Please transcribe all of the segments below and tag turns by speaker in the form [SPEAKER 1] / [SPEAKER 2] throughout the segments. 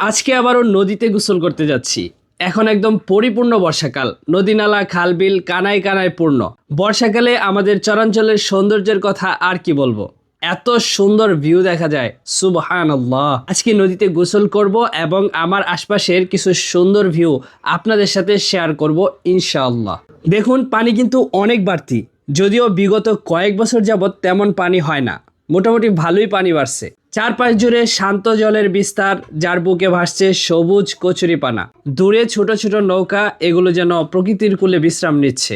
[SPEAKER 1] আজকে আবারও নদীতে গোসল করতে যাচ্ছি। এখন একদম পরিপূর্ণ বর্ষাকাল, নদী নালা খাল বিল কানায় কানায় পূর্ণ। বর্ষাকালে আমাদের চরাঞ্চলের সৌন্দর্যের কথা আর কি বলবো, এত সুন্দর ভিউ দেখা যায়, সুবহানাল্লাহ। আজকে নদীতে গোসল করব এবং আমার আশপাশের কিছু সুন্দর ভিউ আপনাদের সাথে শেয়ার করব ইনশাআল্লাহ। দেখুন, পানি কিন্তু অনেক বাড়তি, যদিও বিগত কয়েক বছর যাবৎ তেমন পানি হয় না, মোটামুটি ভালোই পানি বাড়ছে। চারপাশ জুড়ে শান্ত জলের বিস্তার, যার বুকে ভাসছে সবুজ কচুরিপানা। দূরে ছোট ছোট নৌকা, এগুলো যেন প্রকৃতির কূলে বিশ্রাম নিচ্ছে।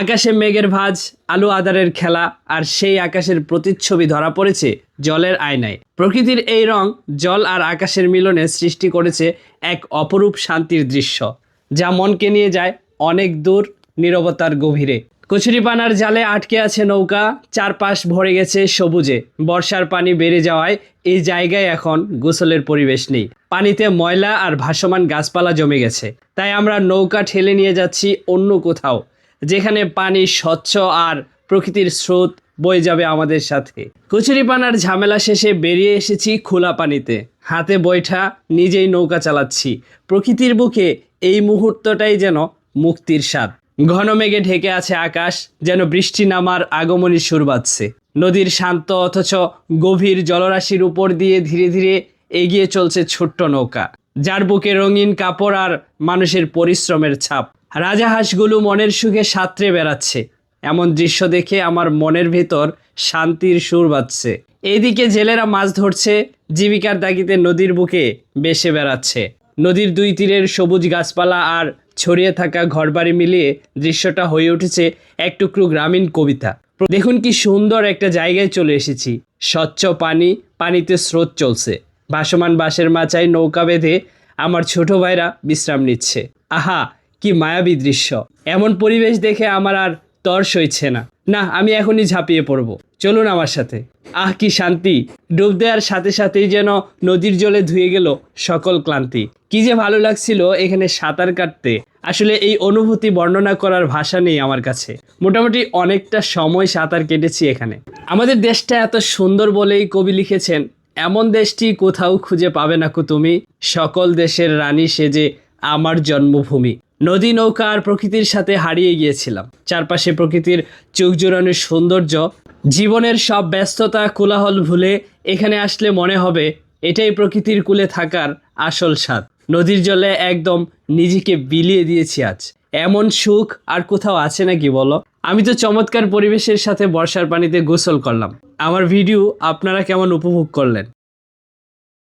[SPEAKER 1] আকাশে মেঘের ভাঁজ, আলো আঁধারের খেলা, আর সেই আকাশের প্রতিচ্ছবি ধরা পড়েছে জলের আয়নায়। প্রকৃতির এই রং, জল আর আকাশের মিলনে সৃষ্টি করেছে এক অপরূপ শান্তির দৃশ্য, যা মনকে নিয়ে যায় অনেক দূর নীরবতার গভীরে। কচুরিপানার জালে আটকে আছে নৌকা, চারপাশ ভরে গেছে সবুজে। বর্ষার পানি বেড়ে যাওয়ায় এই জায়গায় এখন গোসলের পরিবেশ নেই। পানিতে ময়লা আর ভাসমান গাছপালা জমে গেছে, তাই আমরা নৌকা ঠেলে নিয়ে যাচ্ছি অন্য কোথাও, যেখানে পানি স্বচ্ছ আর প্রকৃতির স্রোত বয়ে যাবে আমাদের সাথে। কচুরিপানার ঝামেলা শেষে বেরিয়ে এসেছি খোলা পানিতে, হাতে বৈঠা, নিজেই নৌকা চালাচ্ছি। প্রকৃতির বুকে এই মুহূর্তটাই যেন মুক্তির স্বাদ। ঘন মেঘে ঢেকে আছে আকাশ, যেন বৃষ্টি নামার আগমনী সুর বাজছে। নদীর শান্ত অথচ গভীর জলরাশির উপর দিয়ে ধীরে ধীরে এগিয়ে চলছে ছোট্ট নৌকা, যার বুকে রঙিন কাপড় আর মানুষের পরিশ্রমের ছাপ। রাজাহাঁসগুলো মনের সুখে সাঁতরে বেড়াচ্ছে। এমন দৃশ্য দেখে আমার মনের ভেতর শান্তির সুর বাজছে। এইদিকে জেলেরা মাছ ধরছে, জীবিকার তাগিদে নদীর বুকে বেসে বেড়াচ্ছে। নদীর দুই তীরের সবুজ গাছপালা আর ছড়িয়ে থাকা ঘরবাড়ি মিলিয়ে দৃশ্যটা হয়ে উঠেছে এক টুকরো গ্রামীণ কবিতা। দেখুন কি সুন্দর একটা জায়গায় চলে এসেছি। স্বচ্ছ পানি, পানিতে স্রোত চলছে। ভাসমান বাঁশের মাচায় নৌকা বেঁধে আমার ছোট ভাইরা বিশ্রাম নিচ্ছে। আহা, কি মায়াবী দৃশ্য! এমন পরিবেশ দেখে আমার আর তর সইছে না। না, আমি এখনই ঝাঁপিয়ে পড়ব, চলুন আমার সাথে। আহ, কি শান্তি! ডুব দেওয়ার সাথে সাথেই যেন নদীর জলে ধুয়ে গেল সকল ক্লান্তি। কি যে ভালো লাগছিল এখানে সাঁতার কাটতে। আসলে এই অনুভূতি বর্ণনা করার ভাষা নেই আমার কাছে। মোটামুটি অনেকটা সময় সাঁতার কেটেছি এখানে। আমাদের দেশটা এত সুন্দর বলেই কবি লিখেছেন, এমন দেশটি কোথাও খুঁজে পাবে না কো তুমি, সকল দেশের রানী সেজে আমার জন্মভূমি। নদী, নৌকা আর প্রকৃতির সাথে হারিয়ে গিয়েছিলাম। চারপাশে প্রকৃতির চোখ জোড়ানো সৌন্দর্য। জীবনের সব ব্যস্ততা কোলাহল ভুলে এখানে আসলে মনে হবে এটাই প্রকৃতির কূলে থাকার আসল স্বাদ। নদীর জলে একদম নিজেকে বিলিয়ে দিয়েছি আজ। এমন সুখ আর কোথাও আছে নাকি বলো? আমি তো চমৎকার পরিবেশের সাথে বর্ষার পানিতে গোসল করলাম। আমার ভিডিও আপনারা কেমন উপভোগ করলেন?